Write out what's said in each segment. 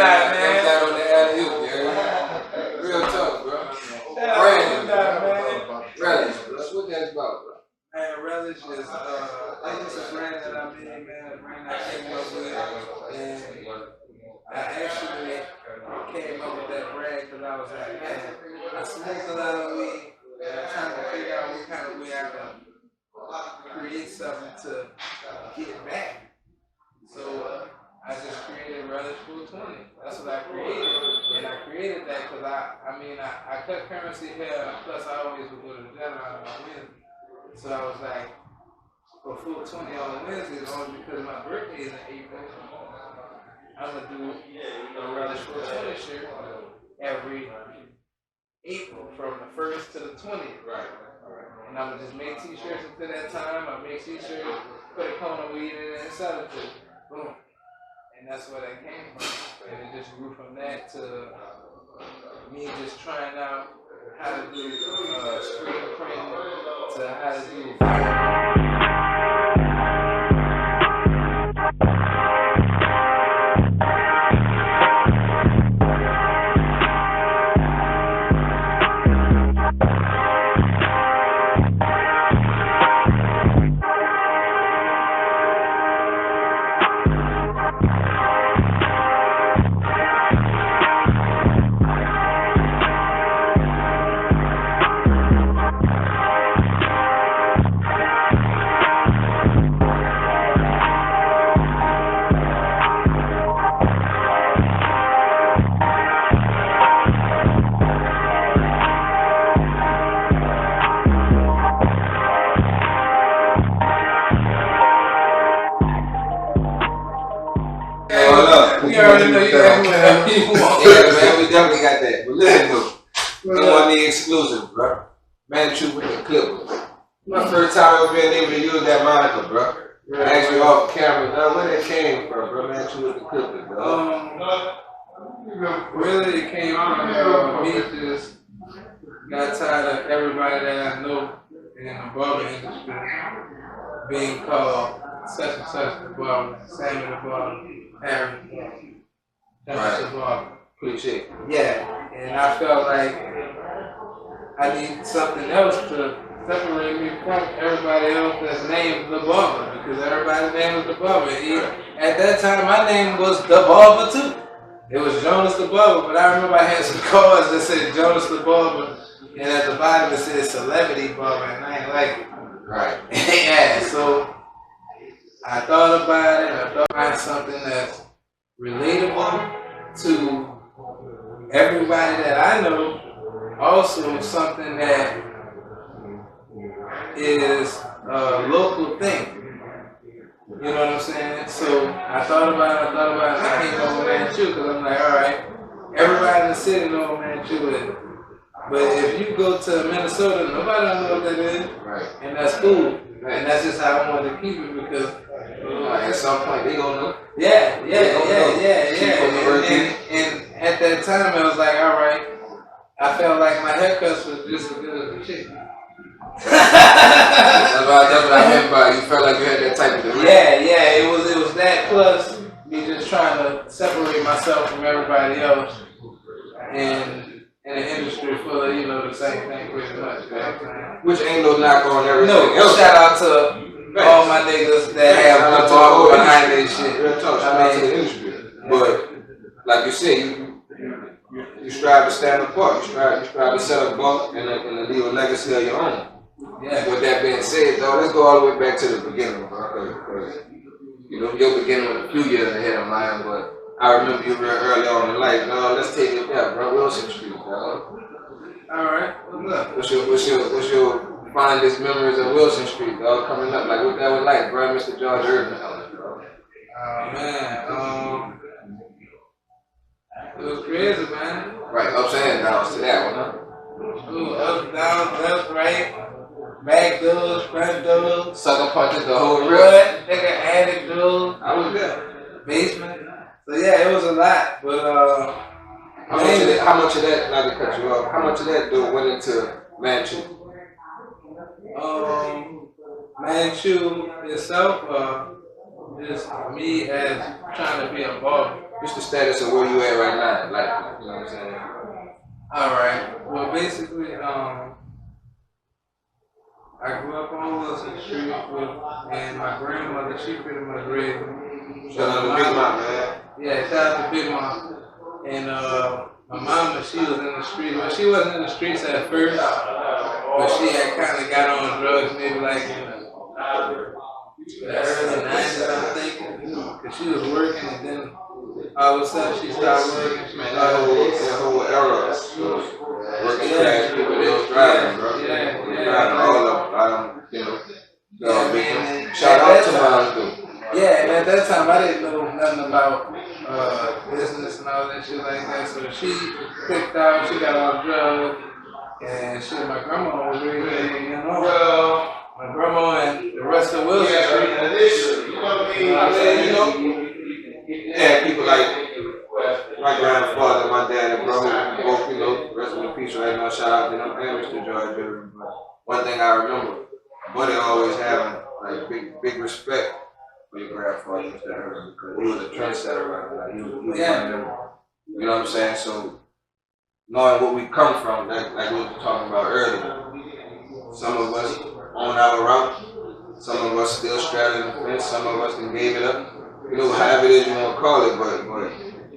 man. That on the alley-oop, yeah. Real tough, bro. Brandon, Relish, bro. What that's about, bro? Man, Relish is it's a brand that I made, man. A brand I came up with, and I actually came up with that brand because I was like, man, I smoked a lot of weed, and I'm trying to figure out what kind of way I can create something to get back. So I just created Relish 420. That's what I created. And I created that because I cut currency here, plus I always would go to the gym on Wednesday. So I was like, for 420 on Wednesdays, only because my birthday is in April, I'm going to do a Relish 420 shirt every April from the 1st to the 20th. Right. And I'm going to just make t-shirts until that time. I make t-shirts, put a cone of weed in it and sell it to you. Boom. And that's where that came from. And it just grew from that to me just trying out how to do screen printing to how to do We already know you got whatever you want. Yeah, man, we definitely got that. But listen, though, you want the exclusive, bro. Manchu with the Clippers. My first time ever being able to use that moniker, bro. I actually off camera, where that came from, bro? Manchu with the Clippers, bro. Really, it came from me just got tired of everybody that I know in the barber industry being called such and such the barber, Sammy the barber, Harry, the barber. Appreciate it. Yeah, and I felt like I need something else to separate me from everybody else that's named the barber, because everybody's name was the barber. At that time, my name was the barber too. It was Jonas the barber, but I remember I had some cards that said Jonas the barber, and at the bottom it said celebrity barber, and I ain't like it. Right. Yeah, so I thought about it. I thought about something that's relatable to everybody that I know. Also, something that is a local thing. You know what I'm saying? So I thought about it, and I came up with Manchu because I'm like, all right, everybody in the city knows Manchu is. But if you go to Minnesota, nobody don't know what that is. Right. And that's cool. And that's just how I wanted to keep it because at some point they gonna know. Yeah. And at that time I was like, all right, I felt like my haircuts was just as good as the chick. That's what I meant by you felt like you had that type of direction. Yeah, it was that plus me just trying to separate myself from everybody else and in an industry full of, the same thing pretty much. Which ain't no knock on everything. No, shout out to all my niggas that have the ball behind their shit. Real talk, shout out to the industry. But like you said, you strive to stand apart. You strive to set a bar and leave a legacy of your own. Yeah. With that being said, though, let's go all the way back to the beginning, bro. Because your beginning was a few years ahead of mine, but I remember you real early on in life. Let's take it back, bro. Wilson Street, bro. All right. What's up? What's your fondest memories of Wilson Street, dog? Coming up, like what that was like, bro. Mr. George Irvin, bro. Oh man, it was crazy, man. Right, ups and downs to that one, huh? Ooh, ups, downs, left, right. Back doors, front doors, sucker punches the whole rip. Nigga, attic doors. I was there. Basement. So yeah, it was a lot. But how much of that? Not to cut you off. How much of that though went into Manchu? Manchu itself, just me as trying to be a barber. what's the status of where you at right now? Like, you know what I'm saying? Alright. Well, basically, I grew up on Wilson Street and my grandmother, she pretty much raised me. Shout out to Big Mom, man. Yeah, shout out to Big Mom. And my mama, she was in the streets. Well, she wasn't in the streets at first, but she had kind of got on drugs maybe like in the early 90s, I'm thinking. Because she was working and then all of a sudden she stopped working. She Man, that whole era. Working class people, they was driving, bro. Yeah. Driving all of them, you know. Big shout out to Mom, too. Yeah, and at that time I didn't know nothing about business and all that shit like that. So she picked out, she got off drugs, and shit, my grandma was really, you know. My grandma and the rest of Wilson Street. You know what I'm saying? You know? Yeah, people like my grandfather, my dad, and brother, both, you know, rest in peace right now. Shout out to them and Mr. George Rivers. But one thing I remember, buddy always having like big respect for your grandfather, Mr. Rivers, because he was a trendsetter right now. He was one of them, you know what I'm saying? So knowing where we come from, like we were talking about earlier, some of us on our route, some of us still straddling the fence, some of us then gave it up. You know, however it is you want to call it, but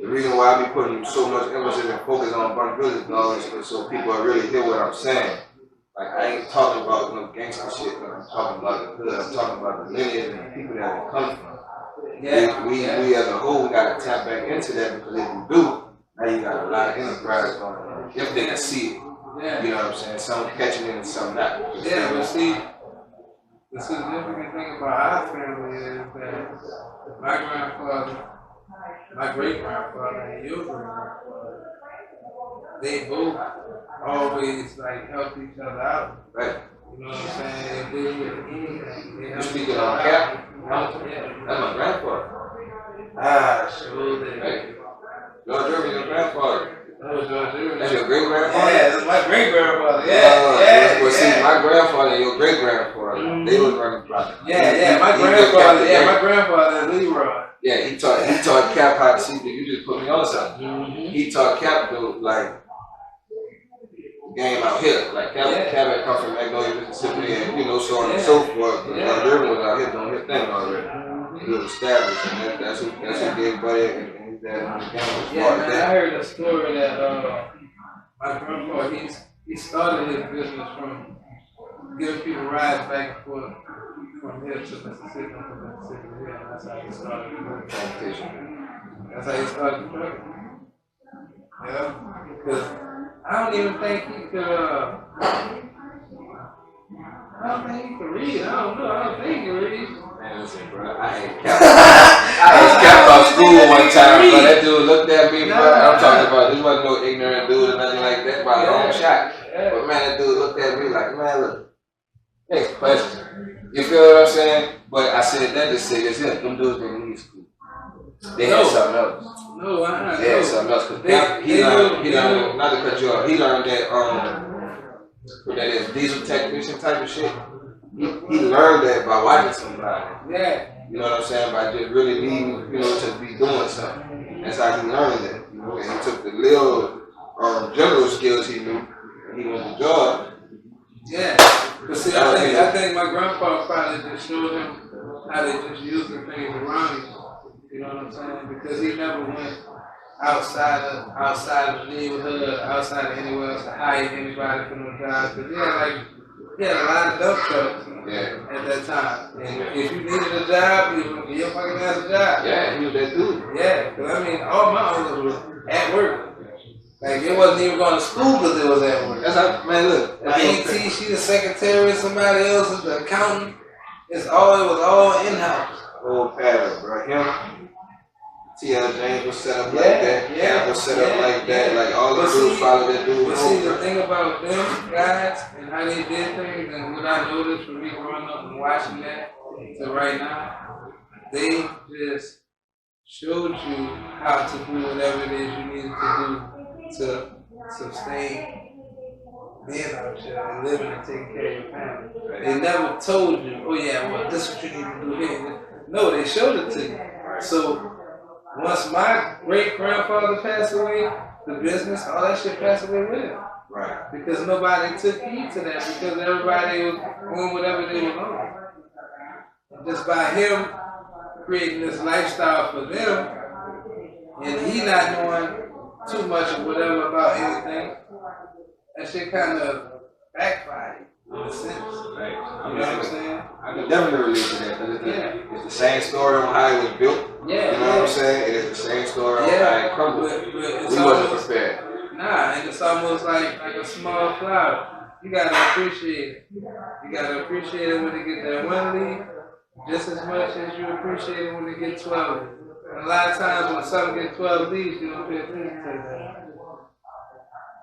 the reason why I be putting so much emphasis and focus on Bunch Village is because so people really hear what I'm saying. Like, I ain't talking about no gangster shit, but I'm talking about the hood. I'm talking about the lineage and the people that we come from. Yeah. We as a whole, we got to tap back into that, because if we do, now you got a lot of enterprise going on. If they can see it. Yeah. You know what I'm saying? Some catching it and some not. Yeah, but see, the significant thing about our family is that my grandfather, my great-grandfather, and your great-grandfather, they both always like helped each other out. Right. You know what I'm saying? If they did anything, they helped Speaking each other on out. Cap, Yeah. that's my grandfather. Sure did. Right. George Rivers, your grandfather. That was George Rivers. That's your great grandfather? Yeah, that's my great-grandfather. Yeah. Well, see, my grandfather and your great grandfather, they was running projects. Yeah, my grandfather, Leroy. Yeah, he taught Cap how to see. You just put me on something. Mm-hmm. He taught Cap to like game out here. Like Cap had come from Magnolia, Mississippi, and you know, so on and so forth. But Irvin was out here doing his thing already. He was established, and that's who gave Buddy and his dad on the game. Yeah, man, I heard a story that my grandpa, he started his business from giving people rides back and forth from here to Mississippi, from Mississippi to here, and that's how he started the competition. That's how he started the trucking. Yeah, because I don't even think he could, read. I don't know, I don't think he can read. Man, listen, bro, I ain't capped off school one time, but that dude looked at me, bro. I'm talking about, this wasn't no ignorant dude or nothing like that, by a long shot. But man, that dude looked at me like, man, look, next question. You feel what I'm saying? But I said that to say this here, them dudes didn't need school. They had something else. No, I They had something else. Cause he learned, not to cut you off, he learned that, what that is, diesel technician type of shit. He learned that by watching somebody. Yeah. You know what I'm saying? By just really needing, you know, to be doing something. That's how he learned that. You know, and he took the little general skills he knew, and he went to job. Yeah. But see, I think my grandpa probably just showed him how they just use the things around him. You know what I'm saying? Because he never went outside of the neighborhood, outside of anywhere else to hire anybody for no jobs. Because he had a lot of dump trucks at that time. And if you needed a job, your fucking ass a job. Yeah, he was that dude. Yeah, because I mean, all my uncles was at work. Like, it wasn't even going to school because it was at work. That's how, man, look. My auntie, she the secretary, somebody else is the accountant. It was all in-house. Old pattern, bro. Him, T.L. James was set up like that. Cap was set up like that. Like, all the dudes followed that dude. But see, the thing about them guys and how they did things, and what I noticed from me growing up and watching that to right now, they just showed you how to do whatever it is you needed to do to sustain being out here and living and taking care of your family. They never told you, oh yeah, well, this is what you need to do here. No, they showed it to you. So once my great grandfather passed away, the business, all that shit passed away with him. Right. Because nobody took heed to that because everybody was doing whatever they were on. Just by him creating this lifestyle for them, and he not knowing too much or whatever about anything, that shit kind of backfired in a sense. Right. You know what I'm saying? I can definitely relate to that because it's the same story on how it was built. Yeah. You know what I'm saying? It's the same story on how it crumbled. But We wasn't prepared. Nah, and it's almost like a small flower. You gotta appreciate it. You gotta appreciate it when they get that one leaf just as much as you appreciate it when they get 12 leaves. And a lot of times when something gets 12 leaves, you don't pay attention to that.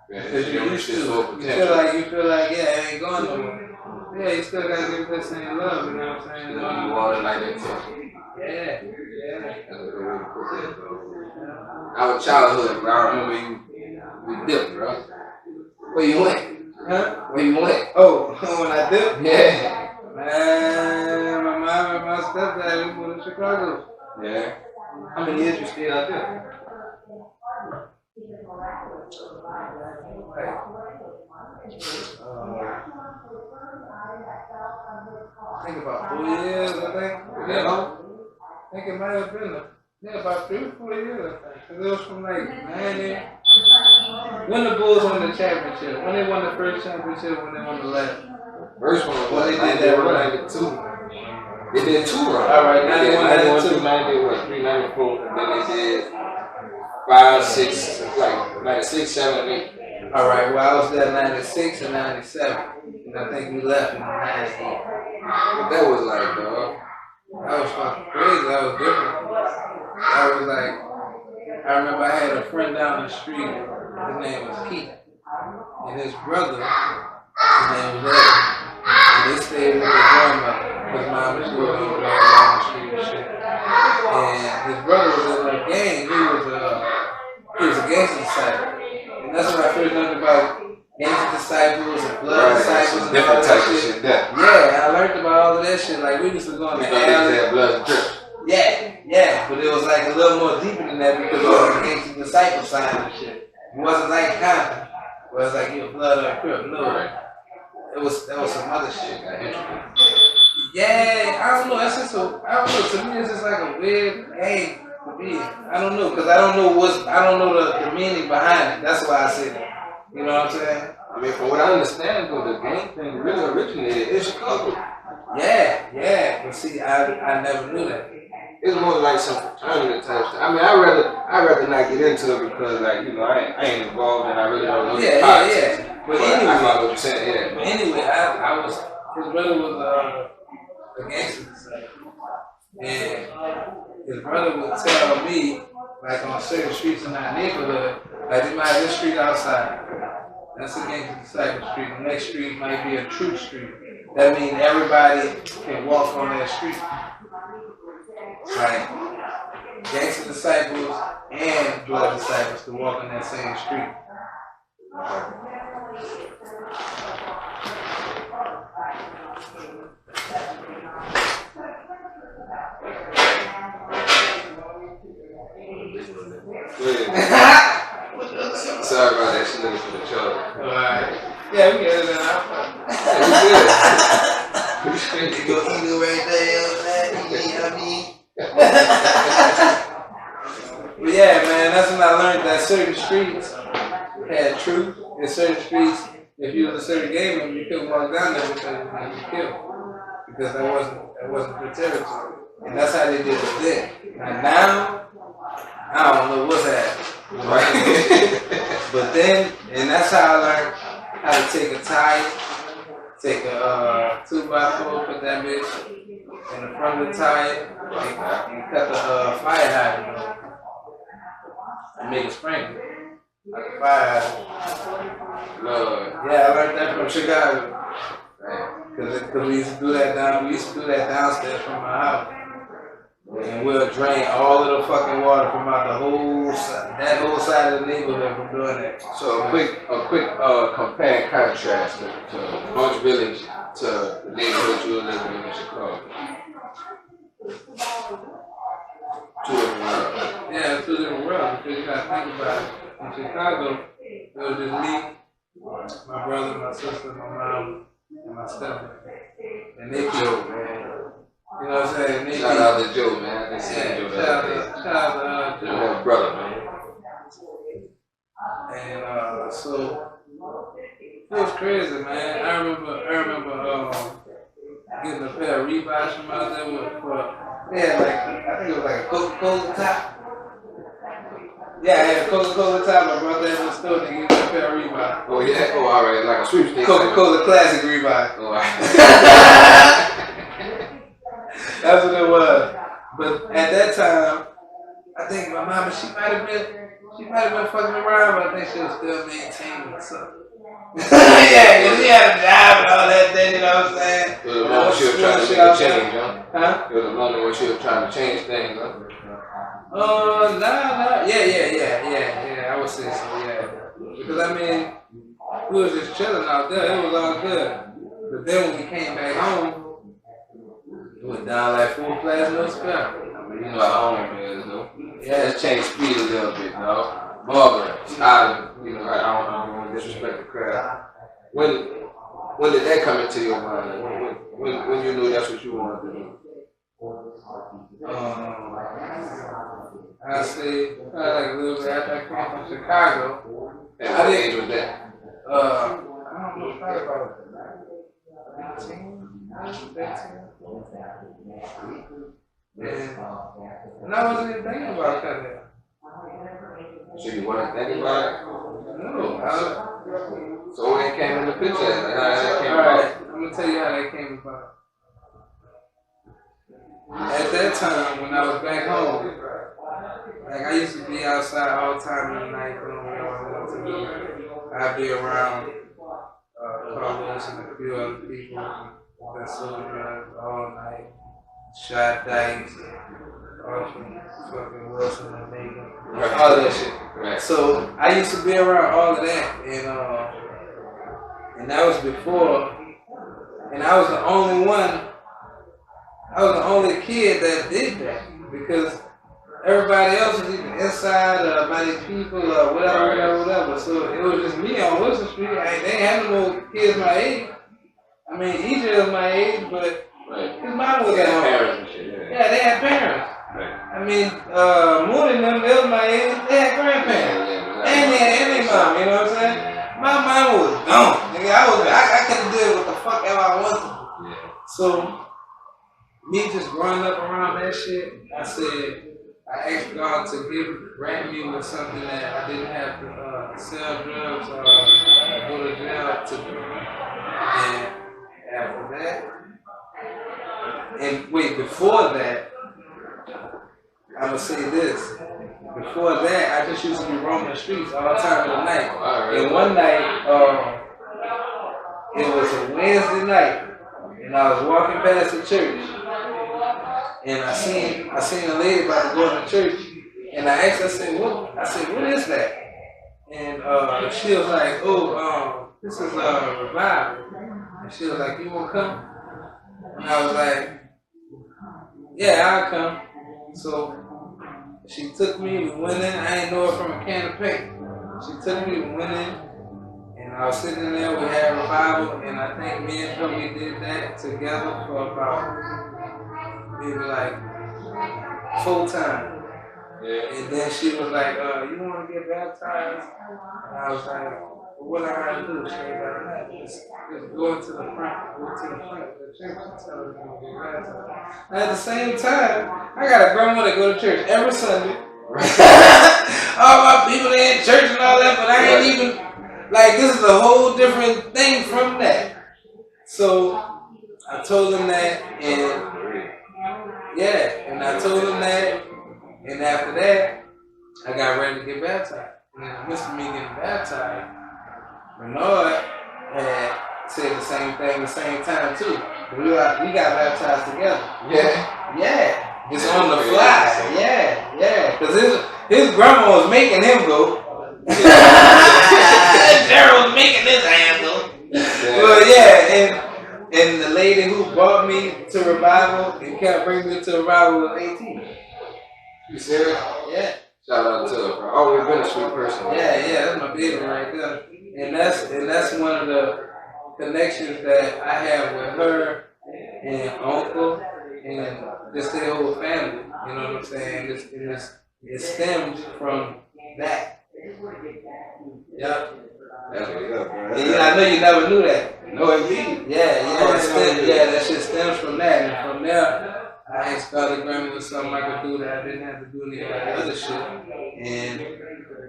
Because you're used to it. You feel like, yeah, it ain't going no more. Yeah, you still gotta give that same love, you know what I'm saying? You water like that too. Yeah. That's a good way to put that, bro. Our childhood, bro. I remember we dipped, bro. Where you went? Huh? Where you went? Oh, when I dipped? Yeah. Man, my mom and my stepdad, we moved to Chicago. Yeah. How many years you stayed out there? I think about 4 years, I think. Yeah. I think it might have been about 3 or 4 years, I think. Cause it was from like 90. When the Bulls won the championship, when they won the first championship, when they won the last. First one was when they did that run. 92. They did 2 runs. Alright, 91, 92. 93, 94, and then they did 5, 6, like 96, 7, and 8. Alright, well I was there 96 and 97. And I think we left in 98. What that was like, dog? That was fucking crazy. That was different. I was like, I remember I had a friend down the street. His name was Keith. And his brother, his name was Ed. And they stayed with his grandmother. His mom was living over there down the street and shit. And his brother was in a gang. He was a gangster disciple. And that's when I first learned about gangster disciples and blood disciples and different all types that of shit. Yeah, I learned about all of that shit. Like we used to go in the alley. Blood and drip. Yeah, but it was like a little more deeper than that because it was a gangster disciple sign and shit. It wasn't like Compton, where it's like your blood or crip. No, that was some other shit. Yeah, I don't know. That's just I don't know. To me, it's just like a weird game to be. I don't know because I don't know the meaning behind it. That's why I said that. You know what I'm saying? I mean, from what I understand, though, the gang thing really originated in Chicago. Yeah. But see, I never knew that. It's more like some fraternity type stuff. I mean, I'd rather not get into it because, like, you know, I ain't involved and I really don't know the politics. Yeah. But anyway, I know what you're saying, yeah. But anyway, his brother was a gangster disciple. And his brother would tell me, like on certain streets in our neighborhood, like they might have this street outside. That's a gangster disciple street. The next street might be a true street. That means everybody can walk on that street. Like gangster disciples and blood disciples can walk on that same street. Sorry about that. She looking for the children. Alright. Yeah, we get it now. We good. You go eagle right there, But yeah, man, that's when I learned that certain streets had truth. In certain streets, if you was a certain gamer, you couldn't walk down there because you might be killed. Because that wasn't your territory. And that's how they did it then. And now, I don't know what's happening. Right? But then, and that's how I learned how to take a tire, take a 2x4, put that bitch in the front of the tire, and cut the fire hydrant off. And make a sprinkler. Like a fire hydrant. Lord. Yeah, I learned that from Chicago. Because we used to do that downstairs from my house. And we'll drain all of the fucking water from out that whole side of the neighborhood from doing that. So a quick compare and contrast to Bunch Village to the neighborhood you were living in Chicago. different worlds. Yeah, 2 different worlds, because you gotta think about it. In Chicago, it was just me, my brother, my sister, my mom, and my stepdad. And they Joe, man. You know what I'm saying? Shout out to Joe, man. I didn't see Joe the other day. Shout out to Joe. Your brother, man. And so it was crazy, man. I remember getting a pair of Reeboks from out there they had like, I think it was like a Coca-Cola top. Yeah, I had a Coca-Cola top. My brother in the store to get me a pair of Reeboks. Oh yeah, oh alright, like a sweepstakes. Coca-Cola Classic Reebok. Oh, alright. That's what it was. But at that time, I think my mama, she might have been fucking around, but I think she was still maintaining something. Yeah, because she had a job and all that thing, you know what I'm saying? It was a moment she was trying to make a change, huh? It was a moment when she was trying to change things, huh? Nah. Yeah, I would say so, yeah. Because I mean, we was just chilling out there, it was all good. But then when we came back home, it went down like full flash, no spell. I mean, you know how home is, though. Yeah, it's changed speed a little bit, dog. Margaret, I don't want to disrespect the crowd. When did that come into your mind? When you knew that's what you wanted to do? I say probably like a little bit after I came from Chicago. And what age was that? I don't know, probably about 15. And I wasn't even thinking about cutting it. So you weren't thinking about it? No. So when it came in the picture, like how that came about? about? I'm gonna tell you how that came about. At that time, when I was back home, like I used to be outside all the time in the night doing whatever I wanted to do. I'd be around Carlos and a few other people that sold drugs all night, shot dice, fucking Wilson and Megan, all that shit. Right. So I used to be around all of that, and that was before, and I was the only one. I was the only kid that did that because everybody else was either inside or by these people or whatever. So it was just me on Wilson Street. They ain't had no kids my age. I mean, EJ was my age, but his mom was at home. Yeah, they had parents. Right. I mean, Moon and them, they was my age. They had grandparents. And their mom, you know what I'm saying? My mom was gone. Nigga, I could have did what the fuck ever I wanted. So, me just growing up around that shit, I asked God to grant me with something that I didn't have to sell drugs or go to jail to do. And after that, before that, I'm gonna say this. Before that, I just used to be roaming the streets all the time of the night. And one night, it was a Wednesday night, and I was walking past the church. And I seen a lady about to go to church, and I asked her, I said, what is that? And she was like, this is a revival. And she was like, you wanna come? And I was like, yeah, I'll come. So she took me, we went in, I ain't know her from a can of paint. She took me, we went in, and I was sitting in there, we had revival, and I think me and her, we did that together for about maybe like 4 times. Yeah. And then she was like, you want to get baptized? And I was like, well, what I gotta do? She was like, just go to the front of the church and tell her you're going to get baptized. And at the same time, I got a grandmother that go to church every Sunday. All my people they in church and all that, but I ain't even, like, this is a whole different thing from that. So I told them that, and I told them that, and after that, I got ready to get baptized. And in the midst of me getting baptized, Bernard had said the same thing at the same time too. We got baptized together. Yeah. It's on the fly. Yeah. Because his grandma was making him go. Gerald was making his hand go. Well, and the lady who brought me to revival and kept bringing me to revival was 18. You serious? Yeah. Shout out to her, bro. Always been a sweet person. Yeah, that's my baby right there. And that's one of the connections that I have with her and uncle and just the whole family. You know what I'm saying? It stems from that. Yep. That's what's up, bro. Yeah, I know you never knew that. No, indeed. That shit stems from that, and from there, I started grandma with something I could do that I didn't have to do any of that other shit. And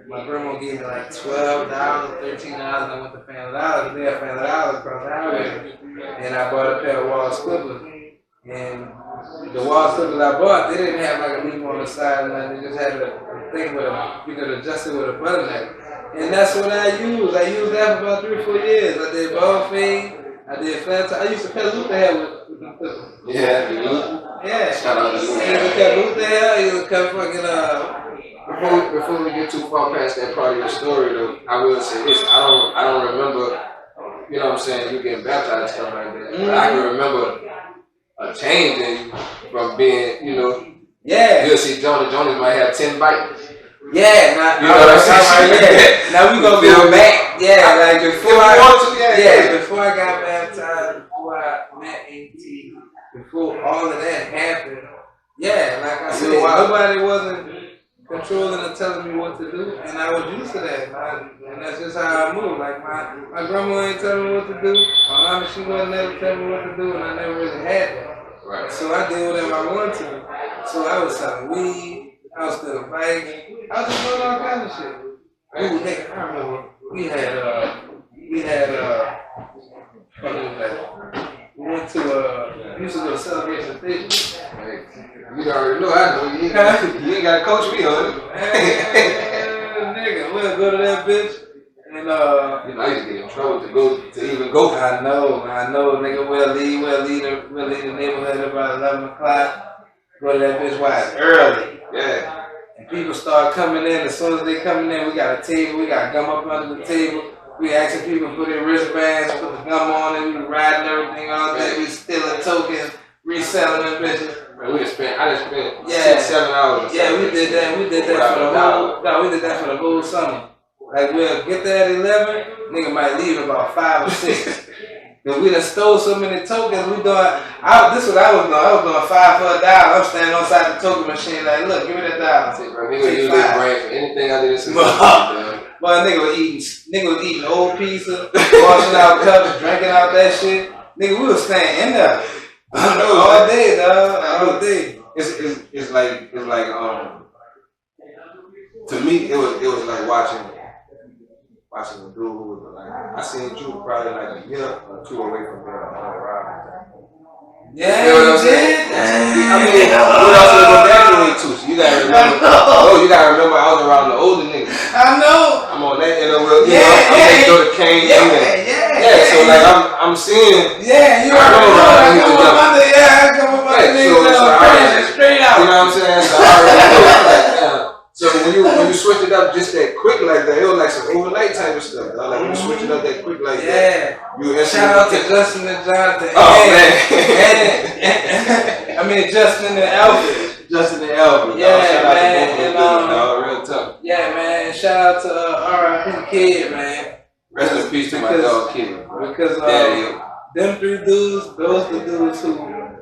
my grandma gave me like $12, $13. I went to Family Dollar. They had Family Dollar across the highway, and I bought a pair of wall slippers. And the wall slippers I bought, they didn't have like a leaf on the side, and they just had a thing with you could adjust it with a button neck. And that's what I used. I used that for about 3 or 4 years. I did ball fade. I did flat top. I used to cut Luther hair with them clippers. Yeah, you know? Yeah. Shout out to Luther. I used to cut Luther hair. I used to cut fucking Before we get too far past that part of your story, though, I will say this: I don't remember, you know what I'm saying, you getting baptized and stuff like that. But I can remember a change in you from being, you know, you'll see Jonas might have 10 bites. Yeah, you know what I'm saying? Now we gonna go back. Yeah, like before I got baptized, before I met AT, before all of that happened. Yeah, like I said, nobody wasn't controlling or telling me what to do, and I was used to that. And that's just how I move. Like my grandma ain't telling me what to do. My mama, she wasn't never telling me what to do, and I never really had that. Right. So I did whatever I wanted to. So I was selling weed. I was still fighting. I was just doing all kinds of shit. Ooh, nigga, I remember we went to we used to go to Celebration Station. You already know I know you ain't gotta coach me on it. Nigga, we'll go to that bitch and you know, I used to get in trouble to even go. I know, nigga, we'll leave the neighborhood about 11 o'clock. Go to that bitch while it's early. Yeah. And people start coming in. As soon as they coming in, we got a table. We got gum up under the table. We asking people to put their wristbands, put the gum on it. We riding everything all day. We stealing tokens, reselling them bitches. Man, I just spent 6-7 hours. Yeah, we did that. We did that for the whole summer. Like we'll get there at 11. Nigga might leave about 5 or 6. Cause we done stole so many tokens, this is what I was doing. I was doing $5 for $1. I'm standing on side the token machine like, look, give me that $1. Nigga use that brain for anything I did. But nigga was eating old pizza, washing out cups, drinking out that shit. Nigga, we was staying in there. All day, dog. All day. It's like to me it was like watching a dude who was like, I seen you probably like a year or 2 away from being on the ride. Yeah, you know what I'm saying? I mean, what else to go back to? So you gotta remember, I was around the older niggas. I know. I'm on that, I'm next door to Kane. Yeah, so like I'm seeing. Yeah, you already know. I come up under niggas straight out. You know what I'm saying? So I already know. So when you switch it up just that quick like that, it was like some overnight type of stuff. Like when you switch it up that quick like that. Shout out to Justin and Jonathan. Oh man. I mean Justin and Elvis. Yeah, shout man. Out to real tough. Yeah, man. Shout out to R.I.P. Kid, man. Rest in peace to my dog Kid. Because them 3 dudes, those the dudes who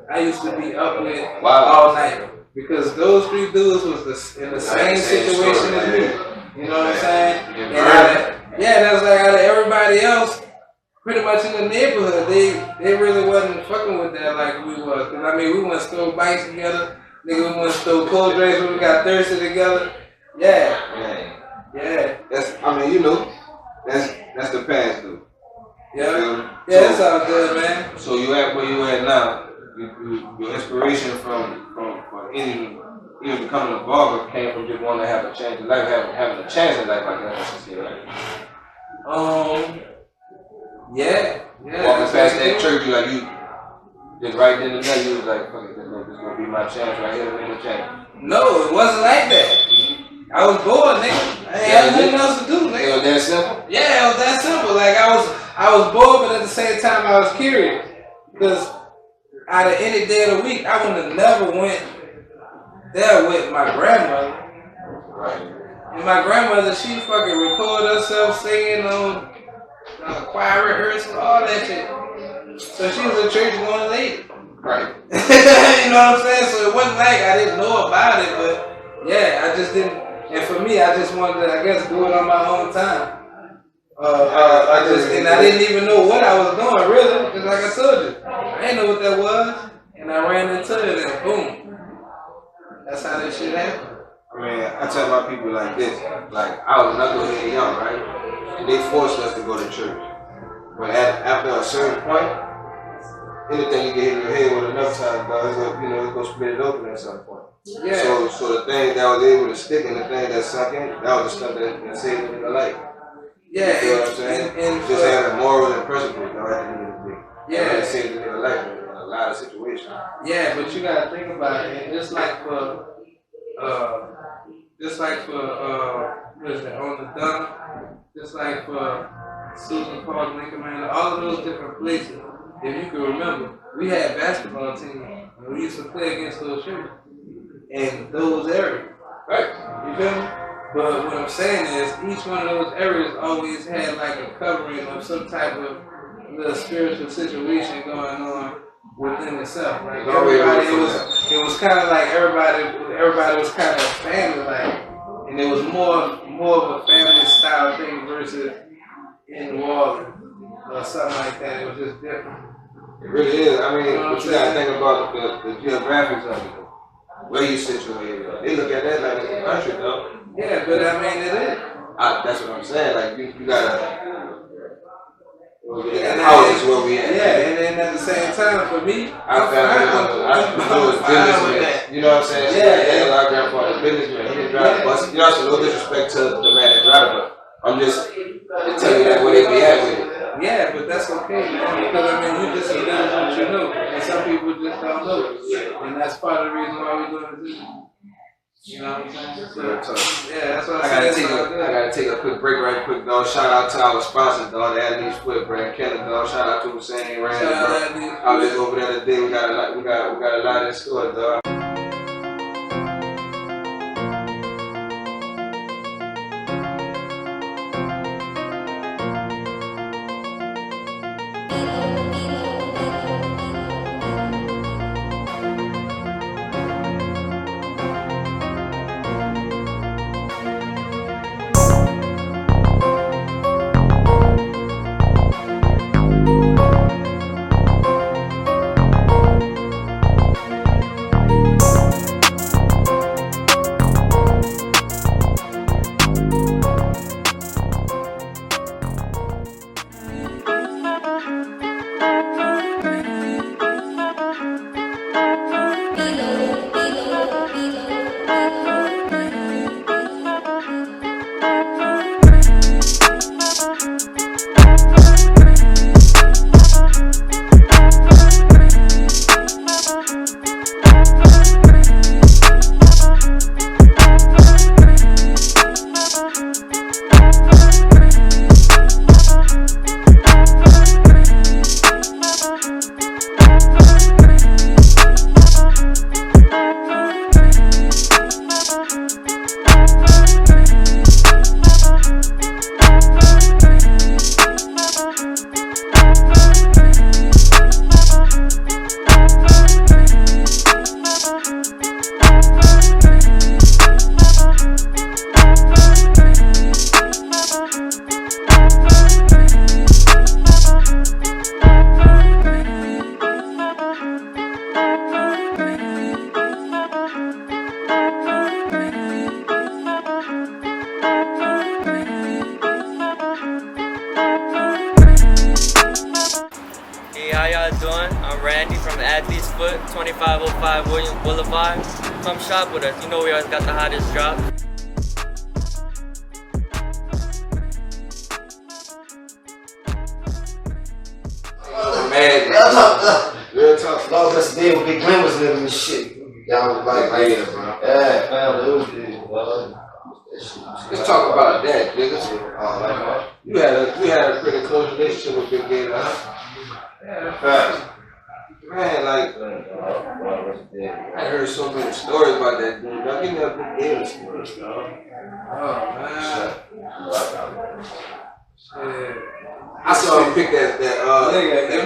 I used to be up with all night. Because those 3 dudes was in the same situation as me. You know what I'm saying? And that was like out of everybody else, pretty much in the neighborhood, they really wasn't fucking with that like we was. Cause I mean, we went to throw bikes together. Nigga, we went to throw cold drinks when we got thirsty together. Yeah. That's the past though. Yeah, it's all good, man. So you at where you at now? Your inspiration from even becoming a barber came from just wanting to have a change in life, having a chance in life like that, right? Yeah. Walking past that church, you just right then and there, you was like, fuck it, this gonna be my chance right here to make a change. No, it wasn't like that. I was bored, nigga. I ain't had nothing else to do, nigga. It was that simple? Yeah, it was that simple. Like I was bored, but at the same time I was curious. Because out of any day of the week, I would have never went there with my grandmother. Right. And my grandmother, she fucking recorded herself singing on choir rehearsal, all that shit. So she was a church going lady. Right. You know what I'm saying? So it wasn't like I didn't know about it, but yeah, I just didn't. And for me, I just wanted to, I guess, do it on my own time. I didn't even know what I was doing, really, because like I told you, I didn't know what that was, and I ran into it, and boom, that's how this shit happened. I mean, I tell my people like this, like I was knucklehead young, right? And they forced us to go to church. But after a certain point, anything you get hit in your head with enough time, dog, it's gonna split it open at some point. Yeah. So the thing that was able to stick and the thing that sunk in, that was the stuff that saved me in life. Yeah, you know what I'm saying? And just having morals and principles, dog, at the end of the day. Yeah. That saved me in life in a lot of situations. Yeah, but you gotta think about it, and just like for what is that, on the dump, just like for Susan Park, Lincoln Man, all of those different places, if you can remember, we had basketball teams, and we used to play against those children in those areas. Right. You feel me? But what I'm saying is, each one of those areas always had like a covering of some type of little spiritual situation going on within itself. Like everybody, it was kind of like everybody was kind of family like, and it was more of a family style thing versus in New Orleans or something like that. It was just different. It really is. I mean, but you gotta think about the geographics of it. Where you situated. They look at that like it's a country, though. Yeah, but I mean, it is. That's what I'm saying. Like you gotta. Houses where we at. Yeah, and then at the same time, for me, I was businessman. You know what I'm saying? Yeah. Our grandfather was businessman. He didn't drive the bus. You know, so no disrespect to the man that drive it, but I'm just telling you that where they be at with it. Yeah, but that's okay, man. Because I mean, you just as good as what you know, and some people just don't know, and that's part of the reason why we're doing this. You know what I'm saying? So, yeah, that's what I gotta take a quick break right quick, dog. Shout out to our sponsors, dog. The Athlete's Foot brand, Kelly, dog. Shout out to Hussein Randy, bro. I was over there today. We got a lot in store, dog. How y'all doing? I'm Randy from the Athlete's Foot, 2505 Williams Boulevard. Come shop with us. You know we always got the hottest drops. Man, real talk. Long as the day with Big Glenn was living this shit. Y'all was like, Yeah, bro. yeah, family, it was good, bro. Let's talk about that, nigga. You had a pretty close relationship with Big Gay, huh? Facts. Man, like, I heard so many stories about that dude. Dog. Give me a good daily story, dog. Oh man. Shit. I saw him pick that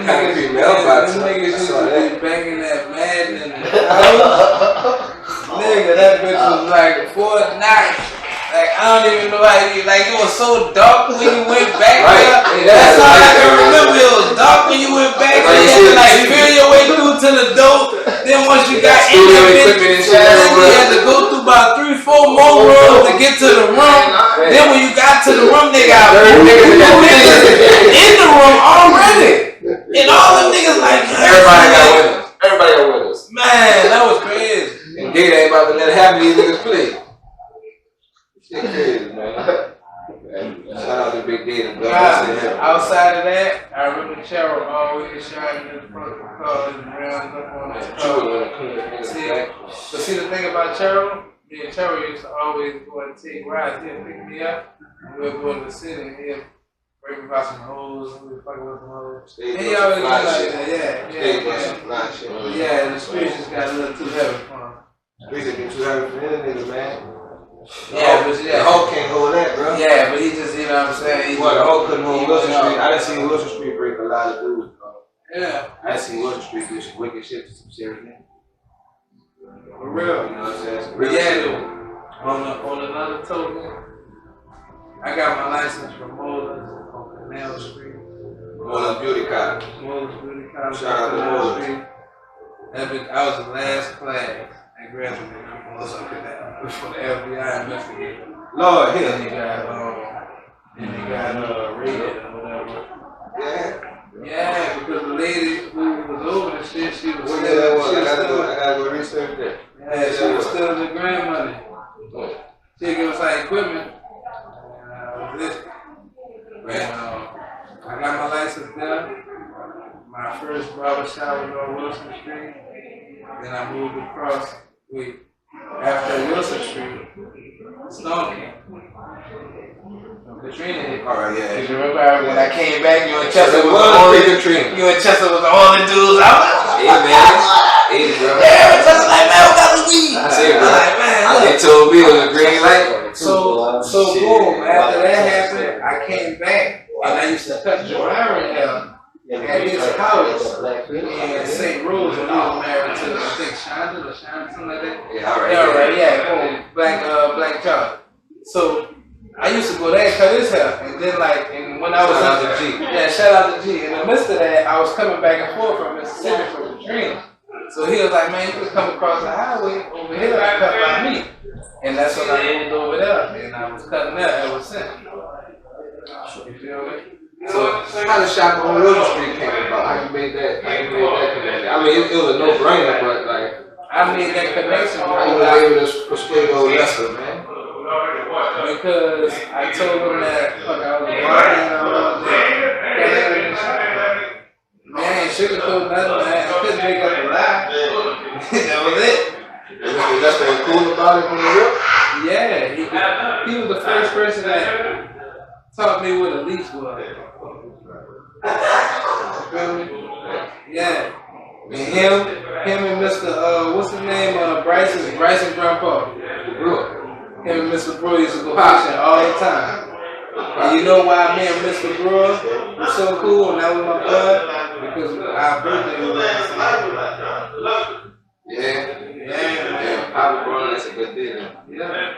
concrete mailbox. Them niggas used I saw to that. be banging that Madden in the house. Nigga, that bitch was like Fort Knox. Like, I don't even know how you, like, it was so dark when you went back there. That's all I can remember. It was dark when you went back there. You had to, like, feel your way through to the door. Then once you got in there, bitch, then you had to go through about 3-4 more rooms to get to the room. Then when you got to the room, they got niggas in the room already. And all them niggas like, Everybody got windows. man, that was crazy. And Gator ain't about to let half of these niggas play. Shit crazy, man. Shout out to Big Gator, bro. Outside of that, I remember Cheryl always shining in front of the car and round up on his car. See the thing about Cheryl? Me and Cheryl used to always go and take rides. He'd pick me up, and we'd go to the city, and he'd bring me about some hoes, and we'd fucking with some hoes. And he always do like that, yeah, the streets just got a little too heavy for him. Streets get too heavy for any nigga, man. Yeah, but the Hulk can't hold that, bro. Yeah, but he just, you know what I'm saying? Well, the Hulk couldn't hold Wilson Street. I done seen Wilson Street break a lot of dudes, bro. Yeah. I done seen Wilson Street do some wicked shit to some serious niggas. For real. You know what I'm saying? But yeah, on another token, I got my license from Moeller on Canal Street. Moeller Beauty College. Moeller's Beauty College. Shout out to Canal Moeller. Street. I was the last class at graduated from Moeller Canal for the FBI investigator. Lord, Then hell. he got raided or whatever. Yeah. Yeah, because the lady who was over the shit, she was What still, that was? I gotta go research that. yeah, she was stealing the grant money. She gave us our equipment. And was it. And I got my license there. My first barber shop was on Wilson Street. Then I moved across, after Wilson Street, Stone came. Katrina hit. Alright, yeah. You remember when I came back, you and Chester was the Well, only Katrina. You and Chester was the only dudes out there. Hey, man. Hey, bro. Yeah, Chester like, man, we got the weed. I said, bro. Like, man, They told me it was a green light. So boom, after that happened, I came back and I used to cut Jerry hair at his house in St. Rose when he was married to, I think, Shonda or something like that. Yeah, alright. Yeah, right, yeah, boom, black child. So I used to go there and cut his hair, and then and when I was Shout out to G. yeah, shout out to G. In the midst of that, I was coming back and forth from Mississippi from Katrina. So he was like, man, you could come across the highway over here and cut by me. And that's when I moved over there, and I was cutting there ever since. You feel me? So how the shop on Wilson Street came about? How you made that connection? I mean, it was a no-brainer, but I made that connection how you was able to persuade old Lester, man? because I told him that fuck, I was walking man, I ain't sugarcoat nothing, man. I couldn't make up a lie. That was it. Was Lester cool about it from the rip? Yeah, he was the first person that taught me what a leash was. You feel me? Yeah. And him and Mr. What's his name? Bryson grandpa. Him and Mr. Brewer used to go fishing all the time. And you know why me and Mr. Brewer was so cool and that was my blood? Because our birthday was last night. Yeah. Papa Brown, that's a good deal. Yeah.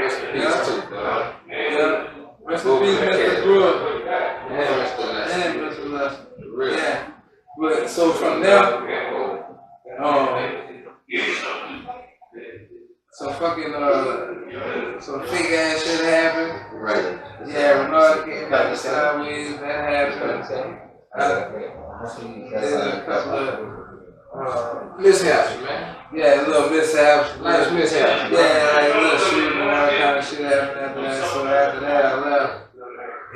Rest in peace too, dog. Yeah. Rest in peace, Mr. Brewer. And Mr. Lester. And Mr. Lester. Really? Yeah. But so from there, some fake ass shit happened. Right. Yeah, Renard came back sideways, that happened. There's a couple of Mishaps, man. yeah, little mishaps. Nice mishaps. Yeah, like little shooting and all kind of shit happened after that. So after that, I left.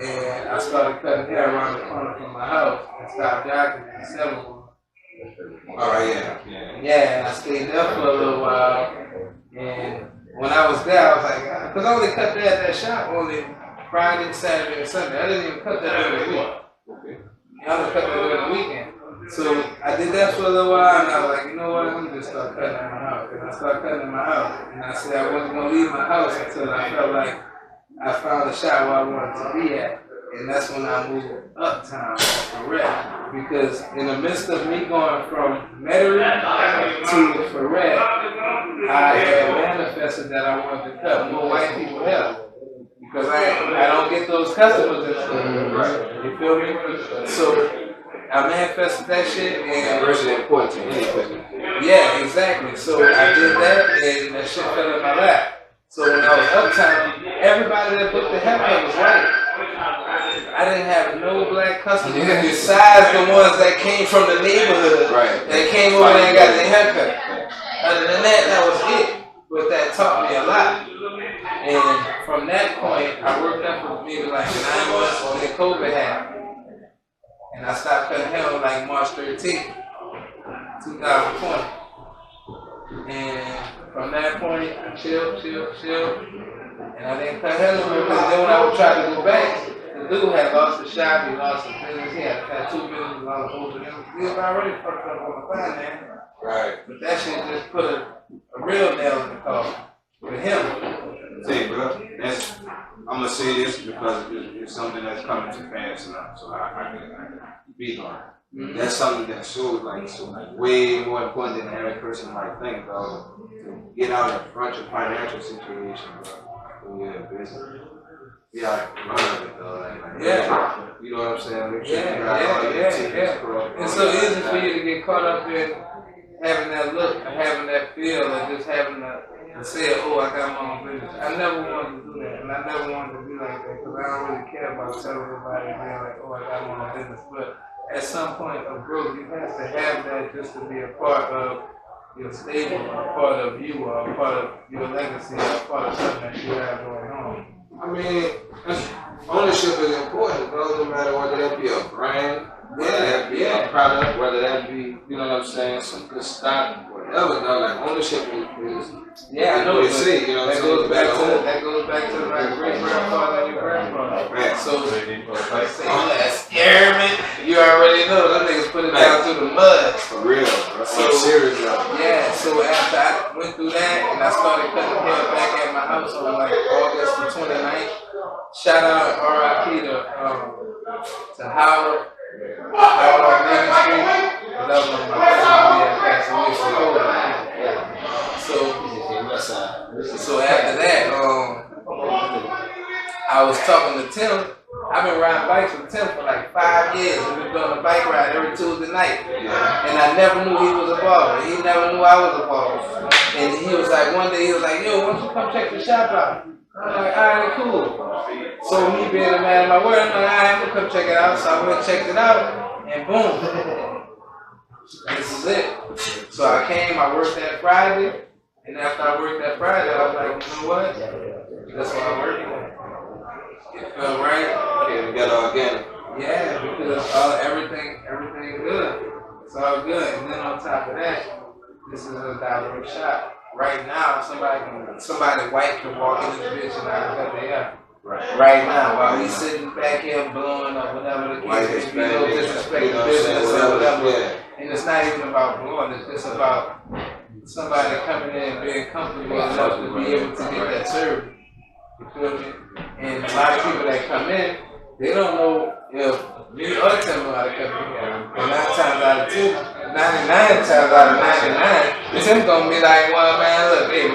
And I started cutting hair around the corner from my house and stopped jogging at 7 1. Alright, yeah. Yeah, and I stayed there for a little while. And when I was there, I was like, because I only cut there at that shop only Friday, Saturday, and Sunday. I didn't even cut that during the week. I'm gonna cut that during the weekend. So I did that for a little while, and I was like, you know what? I'm gonna just start cutting in my house. And I started cutting in my house, and I said I wasn't gonna leave my house until I felt like I found a shop where I wanted to be at. And that's when I moved uptown for rep. Because in the midst of me going from Metairie to Ferret, I had manifested that I wanted to cut more white people hair. Because I don't get those customers in the You feel me? So I manifested that shit and Really important to anything. yeah, exactly. So I did that and that shit fell in my lap. So when I was uptown, everybody that booked the haircut was white. I didn't have no black customers besides the ones that came from the neighborhood. Right. That came over there and got their haircut. Other than that, that was it. But that taught me a lot. And from that point, I worked up for maybe like 9 months when COVID happened. And I stopped cutting hair on like March 13th, 2020. And from that point, I chilled. And I didn't cut hair no more because then when I would try to go back, the dude had lost his shop, he lost his business, he had a tattoo business, he lost both of them. He was already fucked up on the finance. Right. But that shit just put a real nail in the coffin with him. See, bro, I'm gonna say this because it's something that's coming to pass now, so I can speak on it. Mm-hmm. That's something that's so way more important than every person might think, bro. To get out and front your financial situation, bro, when you're in business. Yeah, yeah. You know what I'm saying? Make sure you got all your tickets correct. It's so easy for you to get caught up in having that look, and having that feel, and just having to say, oh, I got my own business. I never wanted to do that, and I never wanted to be like that, because I don't really care about telling everybody and being like, oh, I got my own business. But at some point of growth, you have to have that just to be a part of your stable, or a part of you, or a part of your legacy, or a part of something that you have going on. I mean, ownership is important, bro, no matter whether that be a brand, whether that be a product, whether that be, you know what I'm saying, some good stock, whatever, though, like ownership is I know what you see, you know what I'm saying? That goes back to my great grandfather and your grandfather. Man. So if I say that scarement, you already know them niggas put it down through the mud. For real, bro. So serious, bro. Yeah, so after I went through that and I started cutting hair back at my house on like August the 29th, shout out RIP to Howard on Main Street. That was one of my cousins who had passed away from COVID. So after that, I was talking to Tim. I've been riding bikes with Tim for like 5 years. We've been doing a bike ride every Tuesday night. And I never knew he was a baller. He never knew I was a baller. And he was like, one day he was like, yo, why don't you come check the shop out? I'm like, alright, cool. So me being a man of my word, I'm like, alright, I'm gonna come check it out. So I went and checked it out, and boom. This is it. So I came, I worked that Friday. And after I worked that Friday, I was like, you know what? That's what I'm working on. It felt right. Came together again. Yeah, because everything good. It's all good. And then on top of that, this is a direct shot. Right now, somebody white can walk in this bitch and I can cut their hair. Right now, while he's sitting back here blowing or whatever the case may be, no disrespect to business or whatever. Yeah. And it's not even about blowing, it's just about somebody coming in and being comfortable enough to be able to get that service. You feel me? And a lot of people that come in, they don't know if me or Tim know how to cut their hair. And 9 times out of 10, 99 times out of 99, Tim gonna be like, well, man, look, hey,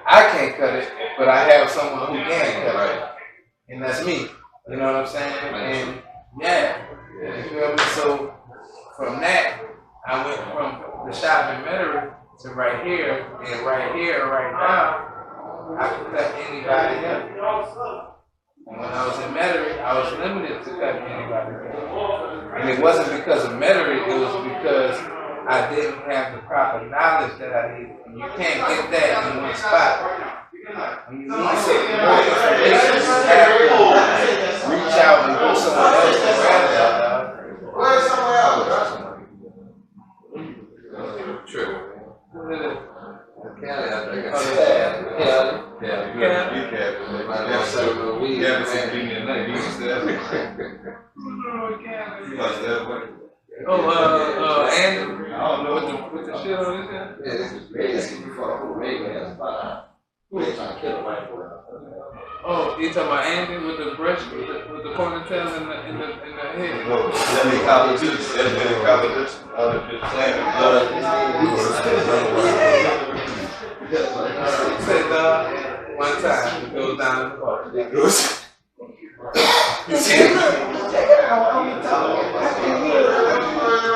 I can't cut it, but I have someone who can cut it. And that's me. You know what I'm saying? And you feel me? So from that, I went from the shop in Metairie to right here, and right now, I can cut anybody up. And when I was in Metairie, I was limited to cutting anybody up. And it wasn't because of Metairie, it was because I didn't have the proper knowledge that I needed. And you can't get that in one spot. When you need something more information, you have to reach out and go somewhere else to grab that. Where's somewhere else? True. Cali, I think. man. Oh, Andy. I don't know with the shit on his head. Yeah, this is crazy. Oh, you talking about Andy with the brush, with the ponytail in the head? No, that be college too. That be college. Said, one time, it goes down in the park. It goes.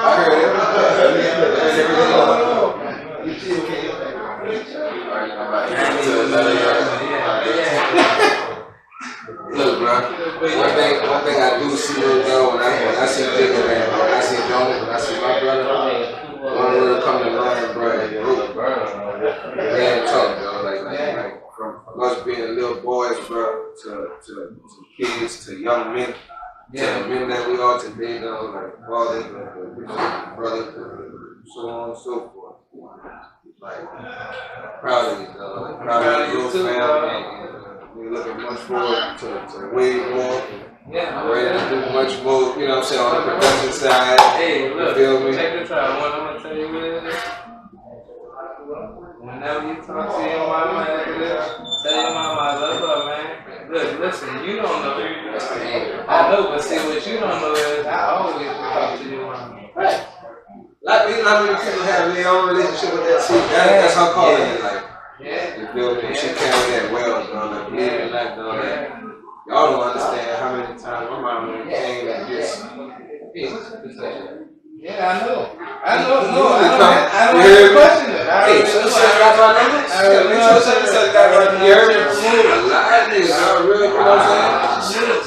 I heard Look, bro. One thing I do see though, when I see Jigga, man, bro, when I see Jonas, when I see my brother, one word come to mind, bro, real talk, bro. Like from us being little boys, bro, to kids, to young men. Yeah, the men that we are today, though, like fathers, brothers, so on and so forth. Like, proud of you, though. Like, proud of your family. We're looking much forward to way more. Yeah, I'm ready to do much more, you know what I'm saying, on the production side. Hey, look, you feel me? check this out. What I'm gonna tell you is, whenever you talk to your mama after this, tell your mama I love her, man. Look, listen, you don't know. I know, but see, what you don't know is I always talk to your mama. Right. Like, you know how many people have their own relationship with that seat? That's how calling it, like. Yeah. You feel me? She carried that well, dog. Like, believe it or not, dog. Like, y'all don't understand how many times my mama came and just. Yeah, I know. I don't question it. Hey, so got my number? You heard me? A lot of niggas, I really, you know what I'm saying?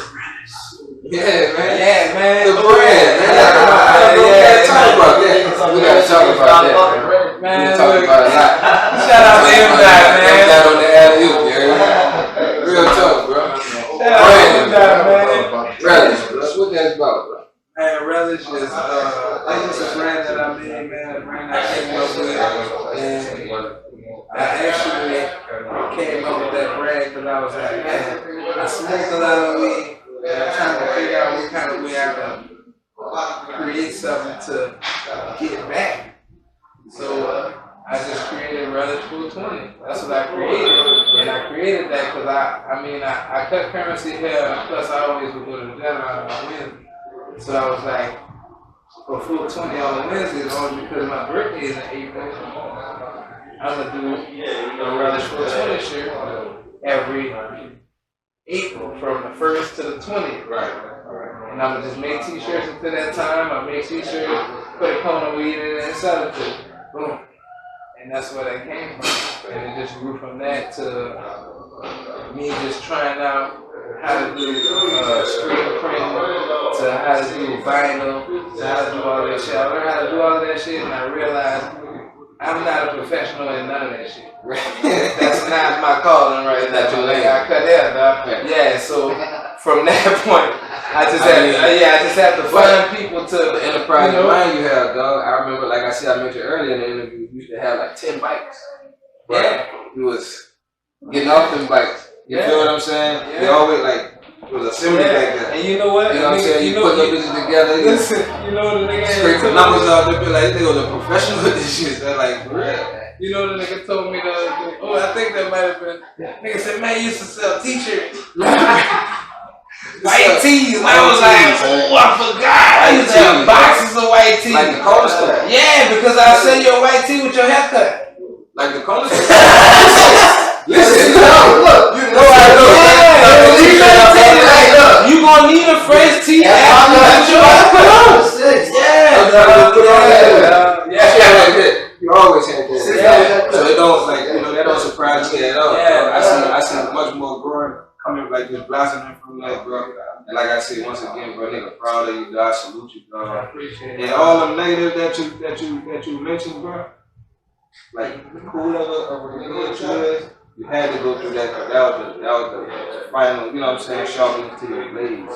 Yeah, man. Yeah, man. The brand, man. We gotta talk about that. We gotta talk about that, man. We talk about it a lot. Shout out to everybody, man. That on the alley-oop, you heard me? Real talk, bro. Shout out to everybody, man. Relish, bro. What that's about, bro? Man, Relish is, I think it's a brand that I made, man. A brand I came up with. And I actually came up with that brand because I was like, man, I smoked a lot of weed. And I'm trying to figure out what kind of way I can create something to get back. So I just created Relish 420. That's what I created. And I created that because I cut currency here, and plus I always would go to the gym on Wednesday. So I was like, for 420 on Wednesdays, only because my birthday is in April, I'm going to do a Relish 420 shirt every April from the 1st to the 20th. Right. And I'm gonna just make t-shirts until that time. I make t-shirts, put a cone of weed in it and sell it to them. Boom. And that's where that came from. And it just grew from that to me just trying out how to do screen print, to how to do vinyl, to how to do all that shit. I learned how to do all of that shit and I realized I'm not a professional in none of that shit. That's not my calling right now. I cut that, dog. Yeah, so from that point, I just have to find people to the enterprise mind you have, dog. I remember, like I said, I mentioned earlier in the interview, you used to have like 10 bikes. Right? Yeah. You was getting off them bikes. You feel what I'm saying? Yeah. They always like, it was assembly back then. And you know what? You know what I'm saying? You put them bitches together. Listen, you know the nigga Scrape the numbers out. They be like, they was a professional with this shit. They're like, for real. You know the nigga told me the other day. Oh, I think that might have been. Nigga said, man, you used to sell t-shirts. White tees. I was like, oh, I forgot. I used to have boxes of white tees. Like the corner store. Yeah, because I'll sell you a white tee with your haircut. Like the corner store. Listen, look. You know I know. You gonna need a fresh tee after you put your haircut on. Yeah. You always had that. Yeah. So it don't like that don't surprise me at all. Yeah. I see much more growing coming like this blossoming from that, bro. And like I said once again, bro, nigga, proud of you, dog. I salute you, dog. I appreciate it. And all the negatives that you mentioned, bro. Like the cool of a nigga that you is, you had to go through that because that was the final, you know what I'm saying, sharpening to your blades.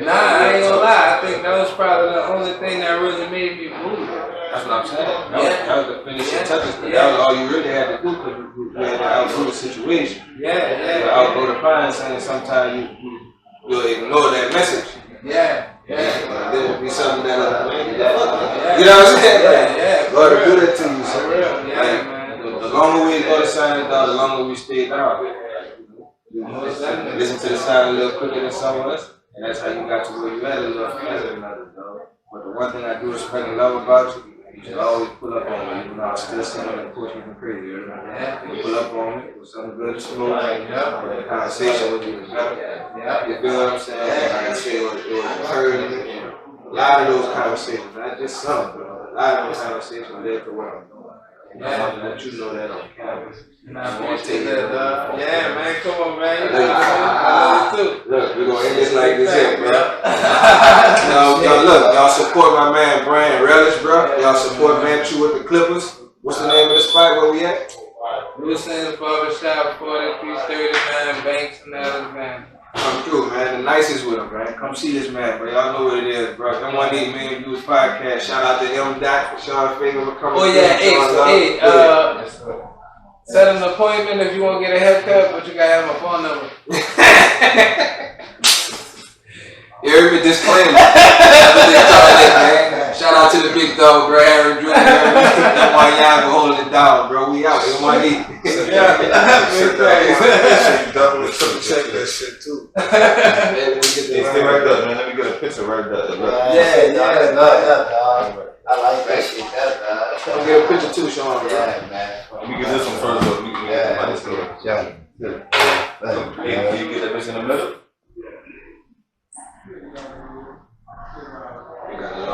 Nah, I ain't gonna lie. I think that was probably the only thing that really made me move. That's what I'm saying. That was the finishing touches, but that was all you really had to do because you had to outgrow the situation. You outgrow the fine saying sometimes you'll ignore that message. There will be something that you know what I'm saying? God will do that to you. So the longer we go to sign it down, the longer we stay down. Listen to the sound a little quicker than someone else, and that's how you got to where you at a little faster than others, dog. But the one thing I do respect and love about you, you should always pull up on me. You know, I'm still singing and push me crazy. You pull up on me with something good to smoke, a conversation with you. You feel what I'm saying? Like I say, it was encouraging. A lot of those conversations, not just some, but a lot of those conversations led to what I'm doing. And I want to let you know that on camera. And I appreciate that, dog. Yeah, man, come on, man. I love you too. Look, we're going to end this like this here, bro. Look, y'all support my man Brian Relish, bro. Y'all support Manchu with the Clippers. What's the name of the spot where we at? We was in the barbershop, 4339 Banks and Alexander. Come through, man. The nicest with him, man. Come see this man, bro. Y'all know what it is, bro. Come on, MillionViewzPodcast. Shout out to M. Dot for Sean Finger for coming. Oh yeah, hey, set an appointment if you want to get a haircut, but you gotta have my phone number. Every disclaimer. Shout out to the big dog, bro. Aaron Drew. That's why y'all go holding it down, bro. We out. NYD. Check that shit too. Stay right there, man. Let me get a picture right there. I like that shit. I'll get a picture too, Sean. Yeah, man. Let me get this one first. Can you get that bitch in the middle?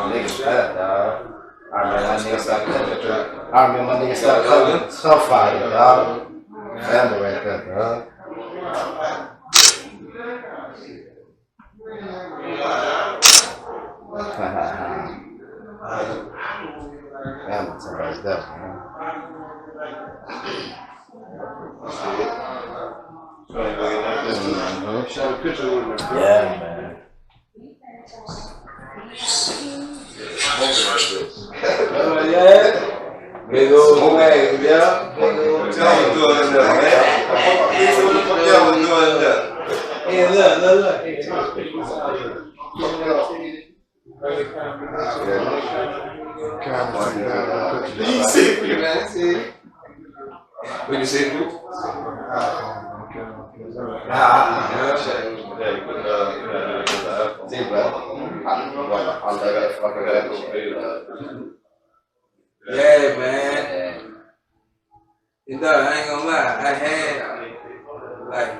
Niggas fat, dog. I remember my niggas start cutting some fire, dog. Family right there, dog. Family time right there, man. Show a picture with me. Yeah, man. Big old wave, yeah. What y'all was doing in there, man? What the fuck y'all was doing in there? Hey, look. You see me, man. When you see me? Yeah, man. You know, I ain't gonna lie. I had, like,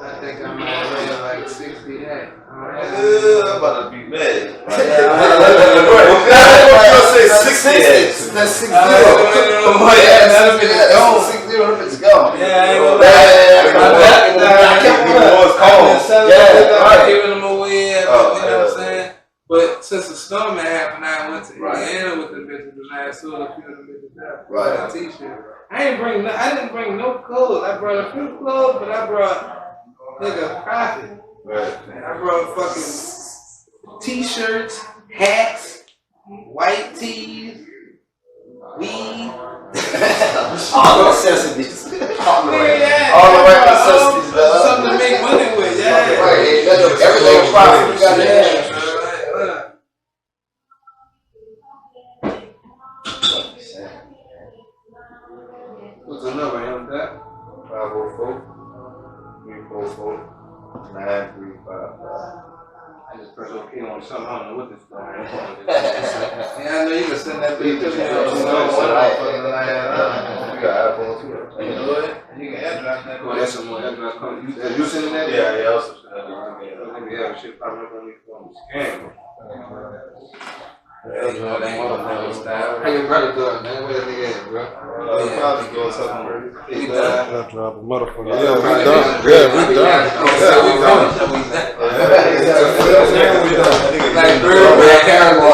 I think I might have read like 60 hats. I'm about to be mad. Say 60. That's 60. That'll be the goal. 60 it's gone. Yeah, I ain't gonna lie. I kept giving them away, you know what I'm saying? But since the storm had happened, I went to Indiana with the bitches and I sold a few of the bitches out. Right. A t-shirt. I didn't bring no clothes. I brought a few clothes, but I brought nigga profit. Right. I brought fucking t-shirts, hats, white tees, weed. All the necessities. All the right necessities. Something to make money with, yeah. Right, everything profit. You got it. What's the number, young that? 504-344-9355. I just press OK on something. I don't know what this is. Yeah, I know you can send that bitch to me. You got iPhone too. You know what? You can airdrop that. Oh, that's some more. That's not coming. You sending that? Yeah, I also should have Yeah, shit popping up on me from scam. How your brother doing, man? Where that nigga at, bro? probably go something crazy. He done. Drop a motherfucker. Yeah, we done. Yeah, we done. Like, bro, man, Caramel.